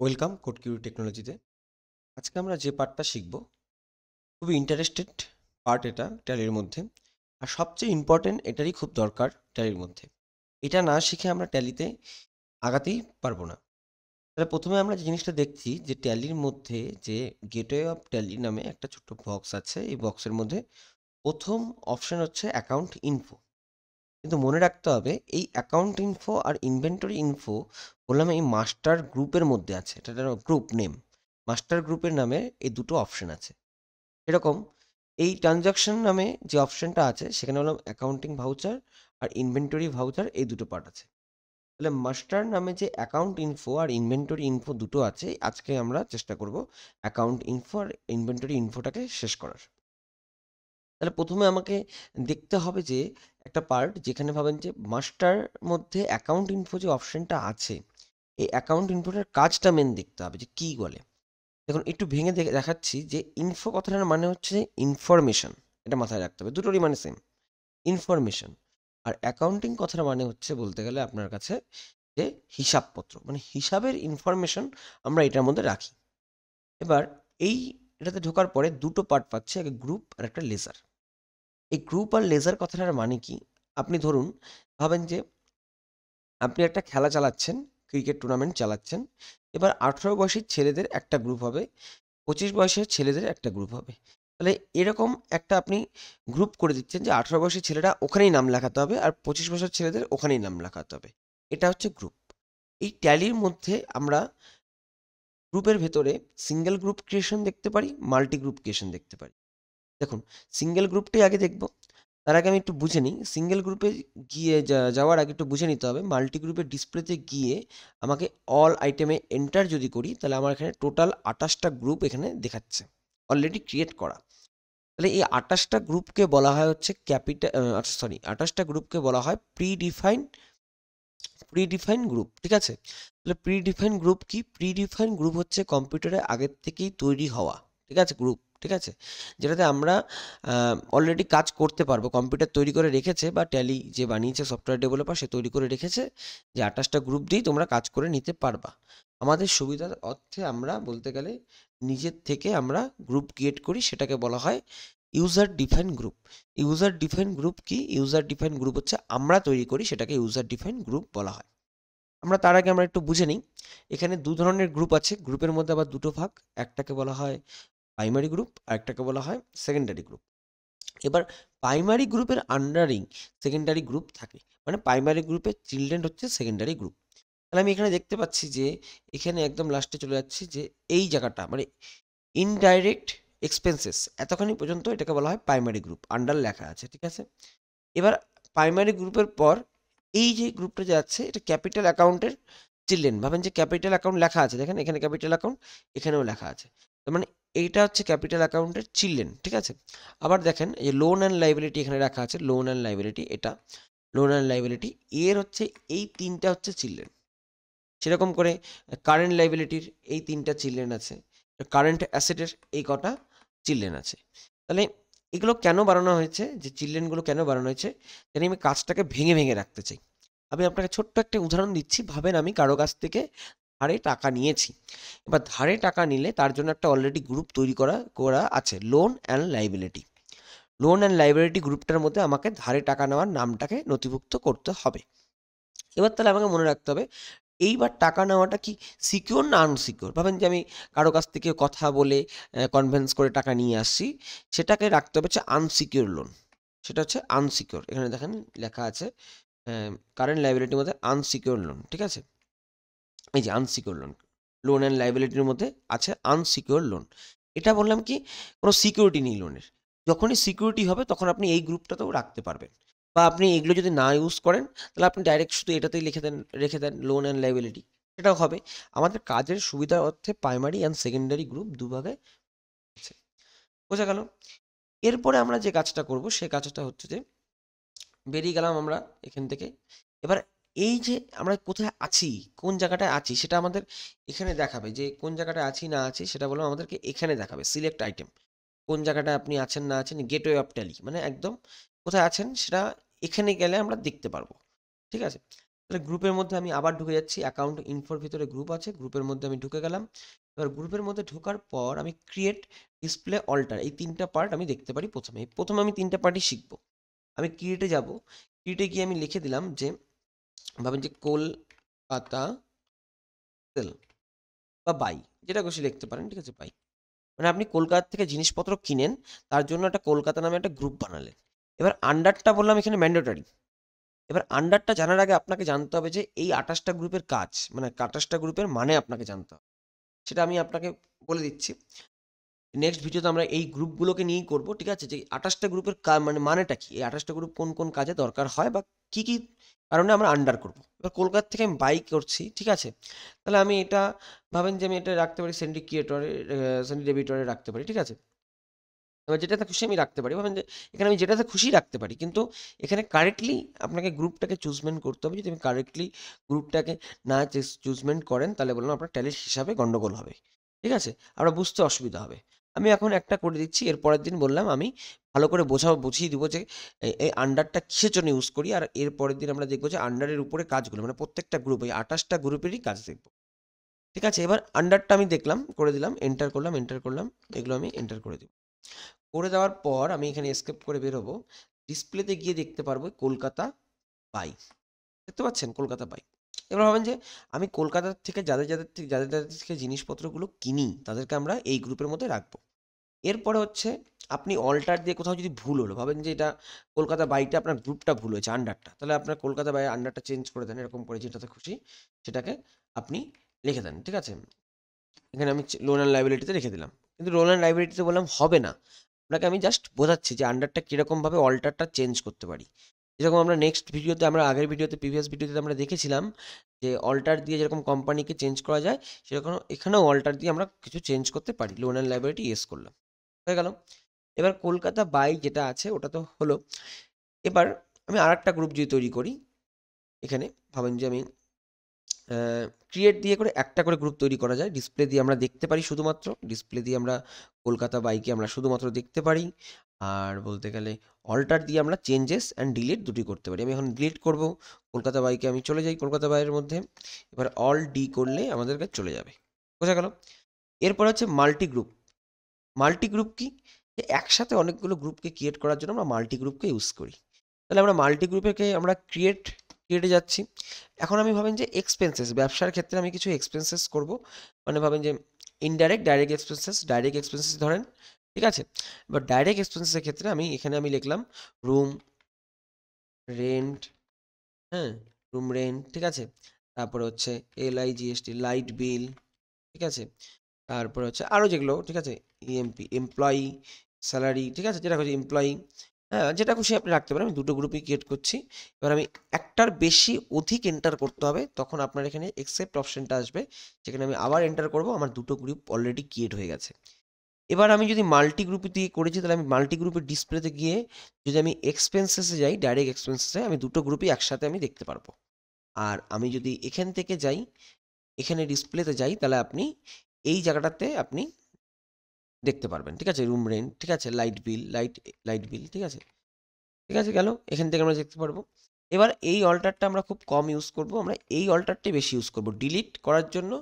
Welcome কোডকিউরি টেকনোলজিতে। আজকে আমরা যে পার্টটা শিখব খুবই ইন্টারেস্টেড পার্ট, এটা ট্যালির মধ্যে। আর সবচেয়ে ইম্পর্টেন্ট, এটারই খুব দরকার ট্যালির মধ্যে। এটা না শিখে আমরা ট্যালিতে আগাতেই পারবো না। তাহলে প্রথমে আমরা যে জিনিসটা দেখছি যে ট্যালির মধ্যে যে গেটওয়ে অফ ট্যালি নামে একটা ছোট্ট বক্স আছে। এই বক্সের মধ্যে প্রথম অপশন হচ্ছে অ্যাকাউন্ট ইনফো। কিন্তু মনে রাখতে হবে এই অ্যাকাউন্ট ইনফো আর ইনভেন্টরি ইনফো বললাম এই মাস্টার গ্রুপের মধ্যে আছে। এটা গ্রুপ নেম, মাস্টার গ্রুপের নামে এই দুটো অপশন আছে। এরকম এই ট্রানজাকশন নামে যে অপশনটা আছে সেখানে হলো অ্যাকাউন্টিং ভাউচার আর ইনভেন্টরি ভাউচার, এই দুটো পার্ট আছে। তাহলে মাস্টার নামে যে অ্যাকাউন্ট ইনফো আর ইনভেন্টরি ইনফো দুটো আছে, আজকে আমরা চেষ্টা করব অ্যাকাউন্ট ইনফো আর ইনভেন্টরি ইনফোটাকে শেষ করার। তাহলে প্রথমে আমাকে দেখতে হবে যে একটা পার্ট যেখানে ভাবেন যে মাস্টার মধ্যে অ্যাকাউন্ট ইনফো যে অপশনটা আছে, এই অ্যাকাউন্ট ইনফোটার কাজটা মেন দেখতে হবে যে কী বলে। দেখুন একটু ভেঙে দেখাচ্ছি যে ইনফো কথাটার মানে হচ্ছে ইনফরমেশন। এটা মাথায় রাখতে হবে, দুটোরই মানে সেম, ইনফরমেশন। আর অ্যাকাউন্টিং কথার মানে হচ্ছে বলতে গেলে আপনার কাছে যে হিসাবপত্র, মানে হিসাবের ইনফরমেশন আমরা এটার মধ্যে রাখি। এবার এই এটাতে ঢোকার পরে দুটো পার্ট পাচ্ছে, একটা গ্রুপ আর একটা লেজার। এই গ্রুপ আর লেজার কথাটার মানে কি? আপনি ধরুন ভাবেন যে আপনি একটা খেলা চালাচ্ছেন, ক্রিকেট টুর্নামেন্ট চালাচ্ছেন। এবার 18 বয়সী ছেলেদের একটা গ্রুপ হবে, 25 বয়সের ছেলেদের একটা গ্রুপ হবে। তাহলে এরকম একটা আপনি গ্রুপ করে দিচ্ছেন যে 18 বয়সী ছেলেরা ওখানেই নাম লেখাতে হবে আর 25 বছর ছেলেদের ওখানেই নাম লেখাতে হবে। এটা হচ্ছে গ্রুপ। এই ট্যালির মধ্যে আমরা গ্রুপের ভেতরে সিঙ্গেল গ্রুপ ক্রিয়েশন দেখতে পারি, মাল্টি গ্রুপ ক্রিয়েশন দেখতে পারি। দেখুন সিঙ্গেল গ্রুপটাই আগে দেখব। তার আগে আমি একটু বুঝে নিই, সিঙ্গেল গ্রুপে গিয়ে যাওয়ার আগে একটু বুঝে নিতে হবে মাল্টি গ্রুপের ডিসপ্লেতে গিয়ে আমাকে অল আইটেমে এন্টার যদি করি তাহলে আমার এখানে টোটাল 28টা গ্রুপ এখানে দেখাচ্ছে, অলরেডি ক্রিয়েট করা। তাহলে এই 28টা গ্রুপকে বলা হয় হচ্ছে ক্যাপিটাল, সরি 28টা গ্রুপকে বলা হয় প্রিডিফাইন গ্রুপ। ঠিক আছে? তাহলে প্রিডিফাইন গ্রুপ কি? প্রিডিফাইন গ্রুপ হচ্ছে কম্পিউটারে আগের থেকেই তৈরি হওয়া, ঠিক আছে, গ্রুপ। ঠিক আছে, যেটাতে আমরা অলরেডি কাজ করতে পারবো, কম্পিউটার তৈরি করে রেখেছে বা ট্যালি যে বানিয়েছে সফটওয়্যার ডেভেলপার সে তৈরি করে রেখেছে যে 28টা গ্রুপ দিয়েই তোমরা কাজ করে নিতে পারবা। আমাদের সুবিধার অর্থে আমরা বলতে গেলে নিজের থেকে আমরা গ্রুপ ক্রিয়েট করি, সেটাকে বলা হয় user define group. User define group কি? ইউজার ডিফাইন গ্রুপ হচ্ছে আমরা তৈরি করি, সেটাকে ইউজার ডিফাইন গ্রুপ বলা হয়। আমরা তার আগে আমরা একটু বুঝে নিই, এখানে দু ধরনের গ্রুপ আছে, গ্রুপের মধ্যে আবার দুটো ভাগ, একটাকে বলা হয় প্রাইমারি গ্রুপ আর একটাকে বলা হয় সেকেন্ডারি গ্রুপ। এবার প্রাইমারি গ্রুপের আন্ডারিং সেকেন্ডারি গ্রুপ থাকে, মানে প্রাইমারি গ্রুপের চিলড্রেন হচ্ছে সেকেন্ডারি গ্রুপ। তাহলে আমি এখানে দেখতে পাচ্ছি যে এখানে একদম লাস্টে চলে যাচ্ছি যে এই জায়গাটা মানে ইনডাইরেক্ট এক্সপেন্সেস, এতখানি পর্যন্ত এটাকে বলা হয় প্রাইমারি গ্রুপ, আন্ডার লেখা আছে। ঠিক আছে, এবার প্রাইমারি গ্রুপের পর এই যে গ্রুপটা যাচ্ছে এটা ক্যাপিটাল অ্যাকাউন্টের চিলড্রেন। ভাবেন যে ক্যাপিটাল অ্যাকাউন্ট লেখা আছে, দেখেন এখানে ক্যাপিটাল অ্যাকাউন্ট, এখানেও লেখা আছে, তার মানে এইটা হচ্ছে ক্যাপিটাল অ্যাকাউন্টের চিলড্রেন। ঠিক আছে, আবার দেখেন এই লোন অ্যান্ড লাইবিলিটি এখানে রাখা আছে, লোন অ্যান্ড লাইবিলিটি, এটা লোন অ্যান্ড লাইবিলিটি এর হচ্ছে এই তিনটা হচ্ছে চিলড্রেন। সেরকম করে কারেন্ট লাইবিলিটির এই তিনটা চিলড্রেন আছে, কারেন্ট অ্যাসেটের এই কটা চিলড্রেন আছে। তাহলে এগুলো কেন বানানো হয়েছে, যে চিলড্রেনগুলো কেন বানানো হয়েছে, জানি আমি কাজটাকে ভেঙে ভেঙে রাখতে চাই। আমি আপনাকে ছোট্ট একটা উদাহরণ দিচ্ছি। ভাবেন আমি কারো কাছ থেকে ধারে টাকা নিয়েছি। এবার ধারে টাকা নিলে তার জন্য একটা অলরেডি গ্রুপ তৈরি করা করা আছে, loan and liability. Loan and liability গ্রুপটার মধ্যে আমাকে ধারে টাকা নেওয়ার নামটাকে নথিভুক্ত করতে হবে। এবার তাহলে আমাকে মনে রাখতে হবে এইবার টাকা নেওয়াটা কি সিকিউর না আনসিকিউর। ভাবেন যে আমি কারো কাছ থেকে কথা বলে কনভিন্স করে টাকা নিয়ে আসছি, সেটাকে রাখতে হবে হচ্ছে আনসিকিউর লোন। সেটা হচ্ছে আনসিকিউর, এখানে দেখেন লেখা আছে কারেন্ট লাইবিলিটির মধ্যে আনসিকিউর লোন। ঠিক আছে, এই যে আনসিকিউর লোন, লোন অ্যান্ড লাইবিলিটির মধ্যে আছে আনসিকিউর লোন। এটা বললাম কি কোনো সিকিউরিটি নেই লোনের। যখনই সিকিউরিটি হবে তখন আপনি এই গ্রুপটাতেও রাখতে পারবেন, বা আপনি এগুলো যদি না ইউজ করেন তাহলে আপনি ডাইরেক্ট শুধু এটাতেই রেখে দেন লোন অ্যান্ড লাইবিলিটি, সেটাও হবে। আমাদের কাজের সুবিধার অর্থে প্রাইমারি অ্যান্ড সেকেন্ডারি গ্রুপ দুভাগে আছে। বোঝা গেল? এরপরে আমরা যে কাজটা করব সে কাজটা হচ্ছে যে বেরিয়ে গেলাম আমরা এখান থেকে। এবার এই যে আমরা কোথায় আছি, কোন জায়গাটায় আছি সেটা আমাদের এখানে দেখাবে, যে কোন জায়গাটায় আছি না আছি সেটা বললাম আমাদেরকে এখানে দেখাবে, সিলেক্ট আইটেম। কোন জায়গাটায় আপনি আছেন না আছেন, গেটওয়ে অফ ট্যালি মানে একদম কোথায় আছেন সেটা এখানে গেলে আমরা দেখতে পারবো। ঠিক আছে, তাহলে গ্রুপের মধ্যে আমি আবার ঢুকে যাচ্ছি, অ্যাকাউন্ট ইনফোর ভিতরে গ্রুপ আছে, গ্রুপের মধ্যে আমি ঢুকে গেলাম। এবার গ্রুপের মধ্যে ঢোকার পর আমি ক্রিয়েট, ডিসপ্লে, অল্টার এই 3টা পার্ট আমি দেখতে পারি। প্রথমে আমি 3টা পার্টই শিখবো। আমি ক্রিয়েটে যাব, ক্রিয়েটে গিয়ে আমি লিখে দিলাম যে, ভাবেন যে কলকাতা সেল বা বাই, যেটা খুশি লিখতে পারেন, ঠিক আছে, বাই। মানে আপনি কলকাতা থেকে জিনিসপত্র কিনেন, তার জন্য একটা কলকাতা নামে একটা গ্রুপ বানালেন। এবার আন্ডারটা বললাম এখানে ম্যান্ডেটরি। এবার আন্ডারটা জানার আগে আপনাকে জানতে হবে যে এই 28টা গ্রুপের কাজ, মানে 28টা গ্রুপের মানে আপনাকে জানতে হবে। সেটা আমি আপনাকে বলে দিচ্ছি। নেক্সট ভিডিওতে আমরা এই গ্রুপগুলোকে নিয়েই করব, ঠিক আছে, যে 28টা গ্রুপের মানেটা কি, এই 28টা গ্রুপ কোন কোন কাজে দরকার হয় বা কি কি কারণে আমরা আন্ডার করব। এবার কলকাতা থেকে আমি বাই করছি, ঠিক আছে, তাহলে আমি এটা ভাবেন যে আমি এটা রাখতে পারি সিন্ডিকেটরে, ডেবিটরে রাখতে পারি, ঠিক আছে। এবার যেটাতে খুশি আমি রাখতে পারি, ভাবেন যে এখানে আমি যেটাতে খুশি রাখতে পারি, কিন্তু এখানে কারেক্টলি আপনাকে গ্রুপটাকে চুজমেন্ট করতে হবে। যদি আমি কারেক্টলি গ্রুপটাকে না চুজমেন্ট করেন, তাহলে বললাম আপনার ট্যালির হিসাবে গন্ডগোল হবে, ঠিক আছে, আপনার বুঝতে অসুবিধা হবে। আমি এখন একটা করে দিচ্ছি, এর পরের দিন বললাম আমি ভালো করে বুঝিয়ে দিব যে এই আন্ডারটা কিসের জন্য ইউজ করি, আর এর পরের দিন আমরা দেখবো যে আন্ডারের উপরে কাজগুলো, মানে প্রত্যেকটা গ্রুপ, এই 28টা গ্রুপেরই কাজ দেখবো, ঠিক আছে। এবার আন্ডারটা আমি দেখলাম, করে দিলাম, এন্টার করলাম, এগুলো আমি এন্টার করে দিব। করে দেওয়ার পর আমি এখানে এসকেপ করে বেরোবো, ডিসপ্লেতে গিয়ে দেখতে পারবো কলকাতা বাই, দেখতে পাচ্ছেন কলকাতা বাই। এবার ভাবেন যে আমি কলকাতা থেকে যাদের থেকে জিনিসপত্রগুলো কিনি, তাদেরকে আমরা এই গ্রুপের মধ্যে রাখবো। এরপরে হচ্ছে আপনি অল্টার দিয়ে কোথাও যদি ভুল হলো, ভাবেন যে এটা কলকাতা বাইটা আপনার গ্রুপটা ভুল হয়েছে, আন্ডারটা, তাহলে আপনার কলকাতা বাইয়ের আন্ডারটা চেঞ্জ করে দেন, এরকম করে যেটাতে খুশি সেটাকে আপনি লিখে দেন, ঠিক আছে। এখানে আমি লোন অ্যান্ড লাইবিলিটিতে রেখে দিলাম, কিন্তু লোন অ্যান্ড লাইবিলিটিতে বললাম হবে না, আপনাকে আমি জাস্ট বোঝাচ্ছি যে আন্ডারটা কীরকমভাবে অল্টারটা চেঞ্জ করতে পারি। যেরকম আমরা নেক্সট ভিডিওতে, আমরা আগের ভিডিওতে, প্রিভিয়াস ভিডিওতে আমরা দেখেছিলাম যে অল্টার দিয়ে যেরকম কোম্পানিকে চেঞ্জ করা যায়, সেরকম এখানেও অল্টার দিয়ে আমরা কিছু চেঞ্জ করতে পারি। লোন অ্যান্ড লাইবিলিটি ইয়েস করলাম, হয়ে গেল। এবার কলকাতা বাই যেটা আছে ওটা তো হলো। এবার আমি আর একটা গ্রুপ যদি তৈরি করি, এখানে ভাবেন যে আমি ক্রিয়েট দিয়ে করে একটা করে গ্রুপ তৈরি করা যায়। ডিসপ্লে দিয়ে আমরা দেখতে পারি, শুধুমাত্র ডিসপ্লে দিয়ে আমরা কলকাতা বাইকে আমরা শুধুমাত্র দেখতে পারি। আর বলতে গেলে অল্টার দিয়ে আমরা চেঞ্জেস অ্যান্ড ডিলিট দুটি করতে পারি। আমি এখন ডিলিট করব কলকাতা বাইকে, আমি চলে যাই কলকাতা বাইয়ের মধ্যে। এবার অল ডি করলে আমাদের কাছে চলে যাবে, বোঝা গেল। এরপর হচ্ছে মাল্টি গ্রুপ। মাল্টি গ্রুপ কি, যে একসাথে অনেকগুলো গ্রুপকে ক্রিয়েট করার জন্য আমরা মাল্টি গ্রুপকে ইউজ করি। তাহলে আমরা মাল্টি গ্রুপেকে আমরা ক্রিয়েটে যাচ্ছি। এখন আমি ভাবেন যে এক্সপেন্সেস, ব্যবসার ক্ষেত্রে আমি কিছু এক্সপেন্সেস করব, মানে ভাবেন যে ইনডাইরেক্ট, ডাইরেক্ট এক্সপেন্সেস ধরেন, ঠিক আছে। এবার ডাইরেক্ট এক্সপেন্সেসের ক্ষেত্রে এখানে আমি লিখলাম রুম রেন্ট, হ্যাঁ, রুম রেন্ট, ঠিক আছে। তারপরে হচ্ছে LIGST, লাইট বিল, ঠিক আছে। তারপরে হচ্ছে আরও যেগুলো, ঠিক আছে, EMP, এমপ্লয়ি স্যালারি, ঠিক আছে, যেটা খুশি এমপ্লয়ি, হ্যাঁ, যেটা খুশি আপনি রাখতে পারেন। আমি দুটো গ্রুপই ক্রিয়েট করছি। এবার আমি একটার বেশি অধিক এন্টার করতে হবে, তখন আপনার এখানে এক্সেপ্ট অপশনটা আসবে, যেখানে আমি আবার এন্টার করব। আমার দুটো গ্রুপ অলরেডি ক্রিয়েট হয়ে গেছে। এবার আমি যদি মাল্টি গ্রুপ দিয়ে করেছি, তাহলে আমি মাল্টি গ্রুপের ডিসপ্লেতে গিয়ে যদি আমি এক্সপেন্সেসে যাই, ডাইরেক্ট এক্সপেন্সেসে, আমি দুটো গ্রুপই একসাথে আমি দেখতে পারবো। আর আমি যদি এখান থেকে যাই, এখানে ডিসপ্লেতে যাই, তাহলে আপনি এই জায়গাটাতে আপনি দেখতে পারবেন, ঠিক আছে, রুম রেন্ট, ঠিক আছে, লাইট বিল, ঠিক আছে, ঠিক আছে, গেল। এখান থেকে আমরা দেখতে পারবো। এবার এই অল্টারটা আমরা খুব কম ইউজ করব, আমরা এই অল্টারটাই বেশি ইউজ করব ডিলিট করার জন্য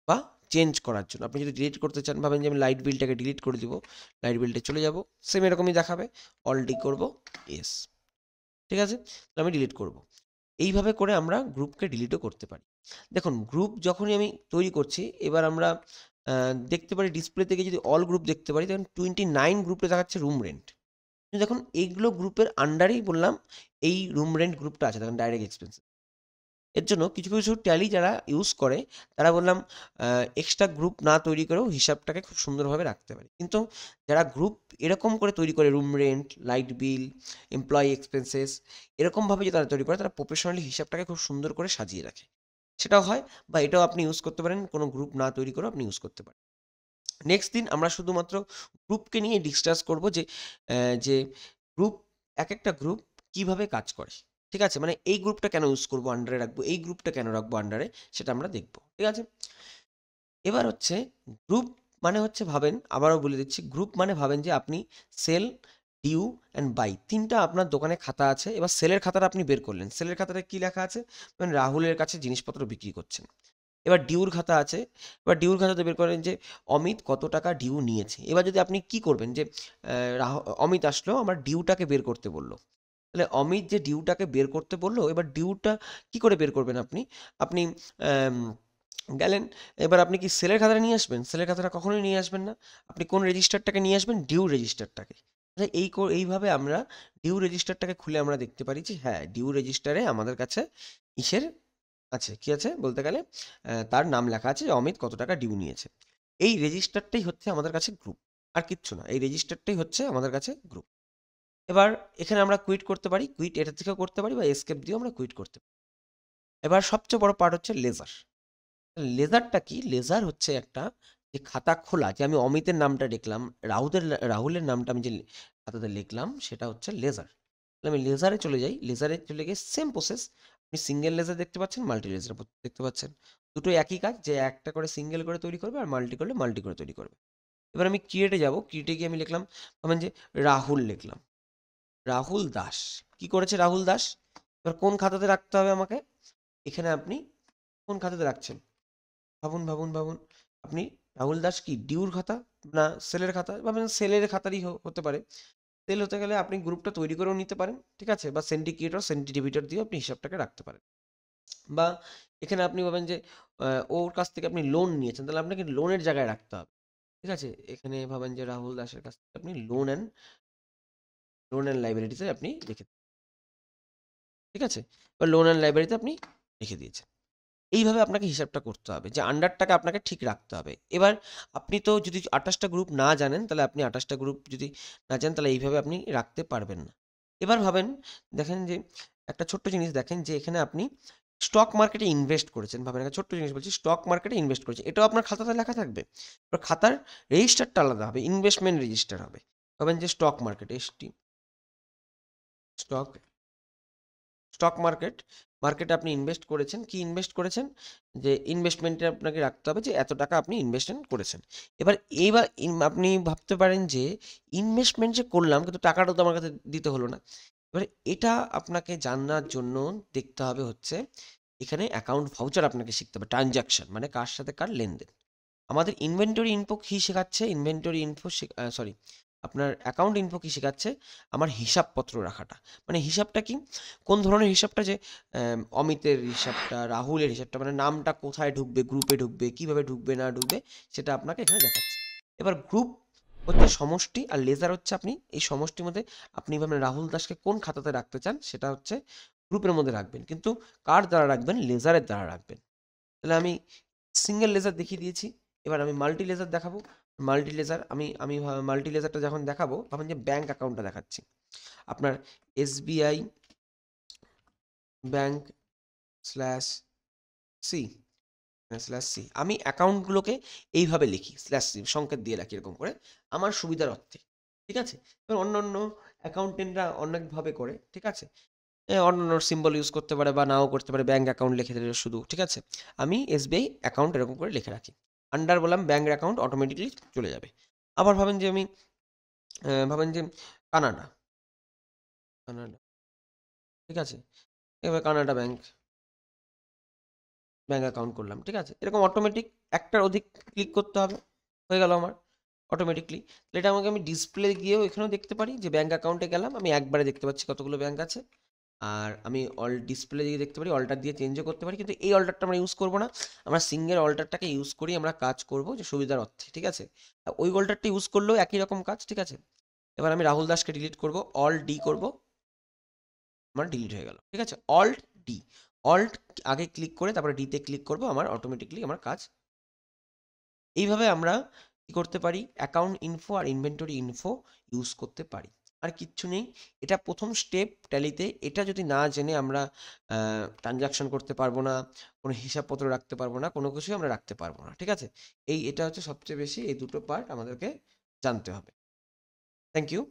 বা চেঞ্জ করার জন্য। আপনি যদি ডিলিট করতে চান, ভাবেন যে আমি লাইট বিলটাকে ডিলিট করে দিব, লাইট বিলটা চলে যাব, সেম এরকমই দেখাবে, অল ডি করব, ইয়েস, ঠিক আছে, তাহলে আমি ডিলিট করব। এইভাবে করে আমরা গ্রুপকে ডিলিটও করতে পারি। দেখুন, গ্রুপ যখনই আমি তৈরি করছি, এবার আমরা দেখতে পারি ডিসপ্লে থেকে যদি অল গ্রুপ দেখতে পারি, তখন 29 গ্রুপে দেখাচ্ছে রুম রেন্ট। দেখুন এইগুলো গ্রুপের আন্ডারেই বললাম এই রুম রেন্ট গ্রুপটা আছে, দেখুন ডাইরেক্ট এক্সপেন্স। এর জন্য কিছু কিছু ট্যালি যারা ইউজ করে, তারা বললাম এক্সট্রা গ্রুপ না তৈরি করেও হিসাবটাকে খুব সুন্দরভাবে রাখতে পারে। কিন্তু যারা গ্রুপ এরকম করে তৈরি করে, room rent, light bill, employee expenses, এরকমভাবে যে তারা তৈরি করে, তারা প্রফেশনালি হিসাবটাকে খুব সুন্দর করে সাজিয়ে রাখে। সেটাও হয়, বা এটাও আপনি ইউজ করতে পারেন, কোনো গ্রুপ না তৈরি করেও আপনি ইউজ করতে পারেন। নেক্সট দিন আমরা শুধুমাত্র গ্রুপকে নিয়ে ডিসকাস করব, যে গ্রুপ, এক একটা গ্রুপ কিভাবে কাজ করে, ঠিক আছে, মানে এই গ্রুপটা কেন ইউজ করবো আন্ডারে রাখবো, এই গ্রুপটা কেন রাখবো আন্ডারে, সেটা আমরা দেখবো, ঠিক আছে। এবার হচ্ছে গ্রুপ মানে হচ্ছে, ভাবেন, আবারও বলে দিচ্ছি, গ্রুপ মানে ভাবেন যে আপনি সেল ডিউ অ্যান্ড বাই, তিনটা আপনার দোকানে খাতা আছে। এবার সেলের খাতাটা আপনি বের করলেন, সেলের খাতাটা কি লেখা আছে, রাহুলের কাছে জিনিসপত্র বিক্রি করছেন। এবার ডিউর খাতা আছে, এবার ডিউর খাতাতে বের করেন যে অমিত কত টাকা ডিউ নিয়েছে। এবার যদি আপনি কি করবেন যে অমিত আসলো, আমার ডিউটাকে বের করতে বললো, তাহলে অমিত যে ডিউটাকে বের করতে বললো, এবার ডিউটা কি করে বের করবেন আপনি, আপনি আম, গেলেন, এবার আপনি কি সেলের খাতাটা নিয়ে আসবেন, সেলের খাতাটা কখনোই নিয়ে আসবেন না। আপনি কোন রেজিস্টারটাকে নিয়ে আসবেন, ডিউ রেজিস্টারটাকে। তাহলে এইভাবে আমরা ডিউ রেজিস্টারটাকে খুলে আমরা দেখতে পারি যে হ্যাঁ, ডিউ রেজিস্টারে আমাদের কাছে ইসের আছে, কি আছে বলতে গেলে তার নাম লেখা আছে যে অমিত কত টাকা ডিউ নিয়েছে। এই রেজিস্টারটাই হচ্ছে আমাদের কাছে গ্রুপ, আর কিচ্ছু না, এই রেজিস্টারটাই হচ্ছে আমাদের কাছে গ্রুপ। এবার এখানে আমরা কুইট করতে পারি, কুইট এটা থেকেও করতে পারি, বা এসকেপ দিয়েও আমরা কুইট করতে পারি। এবার সবচেয়ে বড় পার্ট হচ্ছে লেজার। লেজারটা কি, লেজার হচ্ছে একটা যে খাতা খোলা, যে আমি অমিতের নামটা লিখলাম, রাহুলের নামটা আমি যে খাতাতে লিখলাম, সেটা হচ্ছে লেজার। তাহলে আমি লেজারে চলে যাই, লেজারে চলে গিয়ে সেম প্রসেস, আপনি সিঙ্গেল লেজার দেখতে পাচ্ছেন, মাল্টি লেজার দেখতে পাচ্ছেন, দুটো একই কাজ, যে একটা করে সিঙ্গেল করে তৈরি করবে আর মাল্টি করলে মাল্টি করে তৈরি করবে। এবার আমি ক্রিয়েটে যাব, ক্রিয়েটে গিয়ে আমি লিখলাম, ভাবেন যে রাহুল লিখলাম, রাহুল দাস কি করেছে, রাহুল দাস। এবার কোন খাতাতে রাখতে হবে আমাকে, এখানে আপনি কোন খাতাতে রাখছেন, ভাবুন ভাবুন ভাবুন, আপনি রাহুল দাস কি ডিউর খাতা না সেলের খাতা, ভাবেন সেলের খাতারই হতে পারে। সেল হতে গেলে আপনি গ্রুপটা তৈরি করেও নিতে পারেন, ঠিক আছে, বা সেন্ডিকেটর সেন্টিডিবিটর দিয়েও আপনি হিসাবটাকে রাখতে পারেন। বা এখানে আপনি ভাবেন যে ওর কাছ থেকে আপনি লোন নিয়েছেন, তাহলে আপনাকে লোনের জায়গায় রাখতে হবে, ঠিক আছে। এখানে ভাবেন যে রাহুল দাসের কাছ থেকে আপনি লোন অ্যান্ড লাইব্রেরিতে আপনি রেখে, ঠিক আছে, বা লোন অ্যান্ড লাইব্রেরিতে আপনি রেখে দিয়েছেন। এইভাবে আপনাকে হিসাবটা করতে হবে, যে আন্ডারটাকে আপনাকে ঠিক রাখতে হবে। এবার আপনি তো যদি 28টা গ্রুপ না জানেন, তাহলে আপনি 28টা গ্রুপ যদি না জানেন, তাহলে এইভাবে আপনি রাখতে পারবেন না। এবার ভাবেন, দেখেন যে একটা ছোট্ট জিনিস দেখেন, যে এখানে আপনি স্টক মার্কেটে ইনভেস্ট করেছেন, ভাবেন একটা ছোট্ট জিনিস বলছি, স্টক মার্কেটে ইনভেস্ট করেছেন, এটাও আপনার খাতাতে লেখা থাকবে। এবার খাতার রেজিস্টারটা আলাদা হবে, ইনভেস্টমেন্ট রেজিস্টার হবে। ভাবেন যে স্টক মার্কেট, স্টক স্টক মার্কেটে আপনি ইনভেস্ট করেছেন, কি ইনভেস্ট করেছেন, যে ইনভেস্টমেন্টে আপনাকে রাখতে হবে যে এত টাকা আপনি ইনভেস্টমেন্ট করেছেন। এইবার আপনি ভাবতে পারেন যে ইনভেস্টমেন্ট যে করলাম, কিন্তু টাকাটা তো আমার কাছে দিতে হলো না। এবারে এটা আপনাকে জানার জন্য দেখতে হবে হচ্ছে, এখানে অ্যাকাউন্ট ভাউচার আপনাকে শিখতে হবে, ট্রানজাকশন মানে কার সাথে কার লেনদেন। আমাদের ইনভেন্টরি ইনফো কি শেখাচ্ছে, ইনভেন্টরি ইনফো সরি আপনার অ্যাকাউন্ট ইনফো কি শেখাচ্ছে, আমার হিসাবপত্র রাখাটা। মানে হিসাবটা কি, কোন ধরনের হিসাবটা, যে অমিতের হিসাবটা, রাহুলের হিসাবটা, মানে নামটা কোথায় ঢুকবে, গ্রুপে ঢুকবে, কিভাবে ঢুকবে না ঢুকবে, সেটা আপনাকে এখানে দেখাচ্ছে। এবার গ্রুপ হচ্ছে সমষ্টি, আর লেজার হচ্ছে আপনি এই সমষ্টির মধ্যে আপনি ভাবেন রাহুল দাসকে কোন খাতাতে রাখতে চান, সেটা হচ্ছে গ্রুপের মধ্যে রাখবেন, কিন্তু কার দ্বারা রাখবেন, লেজারের দ্বারা রাখবেন। তাহলে আমি সিঙ্গেল লেজার দেখিয়ে দিয়েছি, এবার আমি মাল্টি লেজার দেখাবো। মাল্টি লেজার আমি আমি মাল্টি লেজারটা যখন দেখাবো, ভাবেন যে ব্যাংক অ্যাকাউন্টটা দেখাচ্ছি, আপনার SBI bank slash C slash C, আমি অ্যাকাউন্টগুলোকে এইভাবে লিখি, স্ল্যাশ সি সংকেত দিয়ে রাখি এরকম করে, আমার সুবিধার অর্থে, ঠিক আছে। এবার অন্য অন্য অ্যাকাউন্টেন্টরা অনেকভাবে করে, ঠিক আছে, অন্য সিম্বল ইউজ করতে পারে বা নাও করতে পারে, ব্যাঙ্ক অ্যাকাউন্ট লিখে দিলে শুধু, ঠিক আছে। আমি এসবিআই অ্যাকাউন্ট এরকম করে লিখে রাখি, আন্ডার বললাম ব্যাঙ্ক অ্যাকাউন্ট, অটোমেটিকলি চলে যাবে। আবার ভাবেন যে আমি ভাবেন যে কানাডা, কানাডা, ঠিক আছে, এবার কানাডা ব্যাঙ্ক অ্যাকাউন্ট করলাম, ঠিক আছে, এরকম অটোমেটিক একটার অধিক ক্লিক করতে হবে, হয়ে গেল আমার অটোমেটিকলি। এটা আমাকে আমি ডিসপ্লে গিয়েও এখানেও দেখতে পারি, যে ব্যাঙ্ক অ্যাকাউন্টে গেলাম, আমি একবারে দেখতে পাচ্ছি কতগুলো ব্যাঙ্ক আছে। আর আমি ডিসপ্লে দিয়ে দেখতে পারি, অল্টার দিয়ে চেঞ্জও করতে পারি, কিন্তু এই অল্টারটা আমরা ইউজ করবো না, আমরা সিঙ্গেল অল্টারটাকে ইউজ করি, আমরা কাজ করব যে সুবিধার অর্থে, ঠিক আছে। ওই অল্টারটা ইউজ করলেও একই রকম কাজ, ঠিক আছে। এবার আমি রাহুল দাসকে ডিলিট করব, অল্ট ডি করব, আমার ডিলিট হয়ে গেল, ঠিক আছে, অল্ট ডি, অল্ট আগে ক্লিক করে তারপরে ডিতে ক্লিক করব, আমার অটোমেটিকলি আমার কাজ। এইভাবে আমরা কি করতে পারি, অ্যাকাউন্ট ইনফো আর ইনভেন্টরি ইনফো ইউজ করতে পারি। আর কিচ্ছু নেই, এটা প্রথম স্টেপ ট্যালিতে, এটা যদি না জেনে আমরা ট্রানজাকশন করতে পারবো না, কোনো হিসাবপত্র রাখতে পারবো না, কোনো কিছুই আমরা রাখতে পারবো না, ঠিক আছে। এটা হচ্ছে সবচেয়ে বেশি, এই দুটো পার্ট আমাদেরকে জানতে হবে। Thank you.